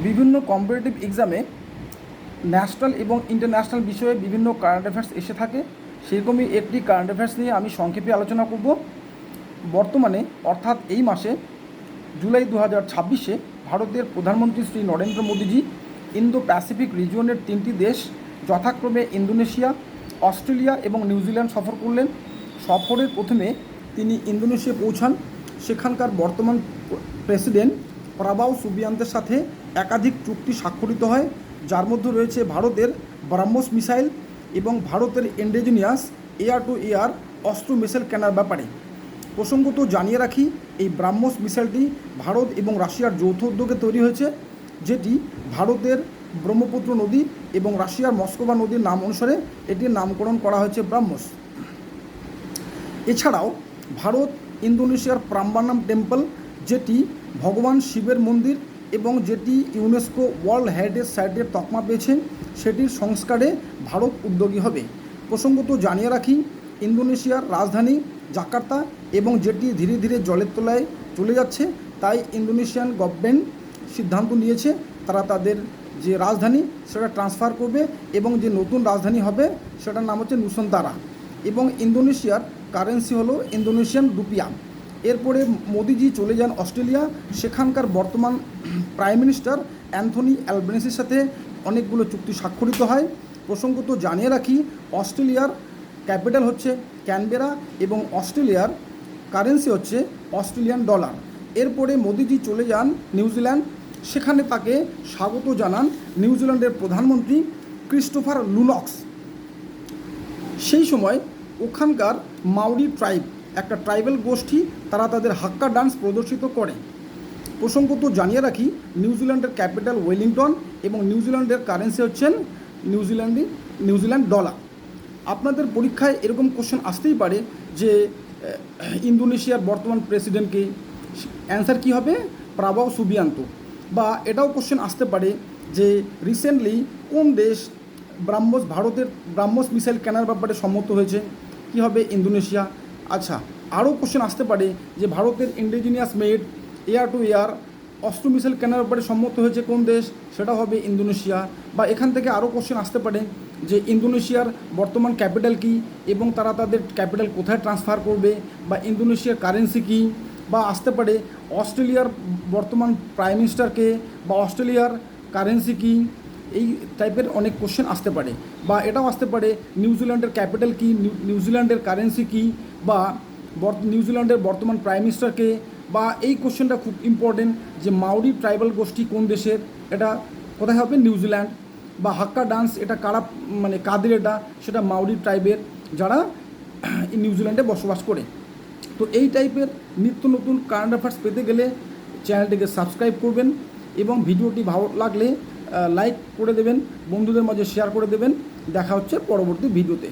বিভিন্ন কম্পিটিটিভ এক্সামে ন্যাশনাল এবং ইন্টারন্যাশনাল বিষয়ে বিভিন্ন কারেন্ট অ্যাফেয়ার্স এসে থাকে। সেরকমই একটি কারেন্ট অ্যাফেয়ার্স নিয়ে আমি সংক্ষেপে আলোচনা করব। বর্তমানে অর্থাৎ এই মাসে জুলাই 2026-এ ভারতের প্রধানমন্ত্রী শ্রী নরেন্দ্র মোদীজি ইন্দো প্যাসিফিক রিজিয়নের 3টি দেশ যথাক্রমে ইন্দোনেশিয়া, অস্ট্রেলিয়া এবং নিউজিল্যান্ড সফর করলেন। সফরের প্রথমে তিনি ইন্দোনেশিয়া পৌঁছান। সেখানকার বর্তমান প্রেসিডেন্ট প্রাবাও সুবিয়ান্তের সাথে একাধিক চুক্তি স্বাক্ষরিত হয়, যার মধ্যে রয়েছে ভারতের ব্রাহ্মস মিসাইল এবং ভারতের ইন্ডিজিনিয়াস এয়ার টু এয়ার অস্ত্র মিসাইল কেনার ব্যাপারে। প্রসঙ্গত জানিয়ে রাখি, এই ব্রাহ্মস মিসাইলটি ভারত এবং রাশিয়ার যৌথ উদ্যোগে তৈরি হয়েছে, যেটি ভারতের ব্রহ্মপুত্র নদী এবং রাশিয়ার মস্কোভা নদীর নাম অনুসারে এটির নামকরণ করা হয়েছে ব্রাহ্মস। এছাড়াও ভারত ইন্দোনেশিয়ার প্রাম্বানাম টেম্পল, যেটি ভগবান শিবের মন্দির এবং যেটি ইউনেস্কো ওয়ার্ল্ড হেরিটেজ সাইটের তকমা পেয়েছে, সেটির সংস্কারে ভারত উদ্যোগী হবে। প্রসঙ্গত জানিয়ে রাখি, ইন্দোনেশিয়ার রাজধানী জাকার্তা এবং যেটি ধীরে ধীরে জলের তলায় চলে যাচ্ছে, তাই ইন্দোনেশিয়ান গভর্নমেন্ট সিদ্ধান্ত নিয়েছে তারা তাদের যে রাজধানী সেটা ট্রান্সফার করবে এবং যে নতুন রাজধানী হবে সেটার নাম হচ্ছে নুসন্তারা এবং ইন্দোনেশিয়ার কারেন্সি হলো ইন্দোনেশিয়ান রুপিয়া। এরপরে মোদিজি চলে যান অস্ট্রেলিয়া। সেখানকার বর্তমান প্রাইম মিনিস্টার অ্যান্থনি অ্যালবেনিসির সাথে অনেকগুলো চুক্তি স্বাক্ষরিত হয়। প্রসঙ্গত জানিয়ে রাখি, অস্ট্রেলিয়ার ক্যাপিটাল হচ্ছে ক্যানবেরা এবং অস্ট্রেলিয়ার কারেন্সি হচ্ছে অস্ট্রেলিয়ান ডলার। এরপরে মোদিজি চলে যান নিউজিল্যান্ড। সেখানে তাকে স্বাগত জানান নিউজিল্যান্ডের প্রধানমন্ত্রী ক্রিস্টোফার লুনক্স। সেই সময় ওখানকার মাউরি ট্রাইব, একটা ট্রাইবাল গোষ্ঠী, তারা তাদের হাক্কা ডান্স প্রদর্শিত করে। প্রসঙ্গত জানিয়ে রাখি, নিউজিল্যান্ডের ক্যাপিটাল ওয়েলিংটন এবং নিউজিল্যান্ডের কারেন্সি হচ্ছেন নিউজিল্যান্ড ডলার। আপনাদের পরীক্ষায় এরকম কোশ্চেন আসতেই পারে যে ইন্দোনেশিয়ার বর্তমান প্রেসিডেন্টকে, অ্যান্সার কী হবে? প্রাবাও সুবিয়ান্তো। বা এটাও কোশ্চেন আসতে পারে যে রিসেন্টলি কোন দেশ ভারতের ব্রাহ্মস মিসাইল কেনার ব্যাপারে সম্মত হয়েছে? কী হবে? ইন্দোনেশিয়া। আচ্ছা, আরও কোশ্চেন আসতে পারে যে ভারতের indigenous made air two air অস্ত্র মিসাইল কেনার ব্যাপারে সম্মত হয়েছে কোন দেশ? সেটা হবে ইন্দোনেশিয়া। বা এখান থেকে আরও কোশ্চেন আসতে পারে যে ইন্দোনেশিয়ার বর্তমান ক্যাপিটাল কী এবং তারা তাদের ক্যাপিটাল কোথায় ট্রান্সফার করবে, বা ইন্দোনেশিয়ার কারেন্সি কী, বা আসতে পারে অস্ট্রেলিয়ার বর্তমান প্রাইম মিনিস্টারকে বা অস্ট্রেলিয়ার কারেন্সি কী। এই টাইপের অনেক কোশ্চেন আসতে পারে। বা এটাও আসতে পারে নিউজিল্যান্ডের ক্যাপিটাল কী, নিউজিল্যান্ডের কারেন্সি কী, বা নিউজিল্যান্ডের বর্তমান প্রাইম মিনিস্টারকে। বা এই কোশ্চেনটা খুব ইম্পর্টেন্ট যে মাউরি ট্রাইবাল গোষ্ঠী কোন দেশের, এটা কোথায় হবে? নিউজিল্যান্ড। বা হাক্কা ডান্স, এটা কারা, মানে কাদের এটা? সেটা মাউরি ট্রাইবের, যারা নিউজিল্যান্ডে বসবাস করে। তো এই টাইপের নিত্য নতুন কারেন্ট অ্যাফেয়ার্স পেতে গেলে চ্যানেলটিকে সাবস্ক্রাইব করবেন এবং ভিডিওটি ভালো লাগলে লাইক করে দেবেন, বন্ধুদের মাঝে শেয়ার করে দেবেন। দেখা হচ্ছে পরবর্তী ভিডিওতে।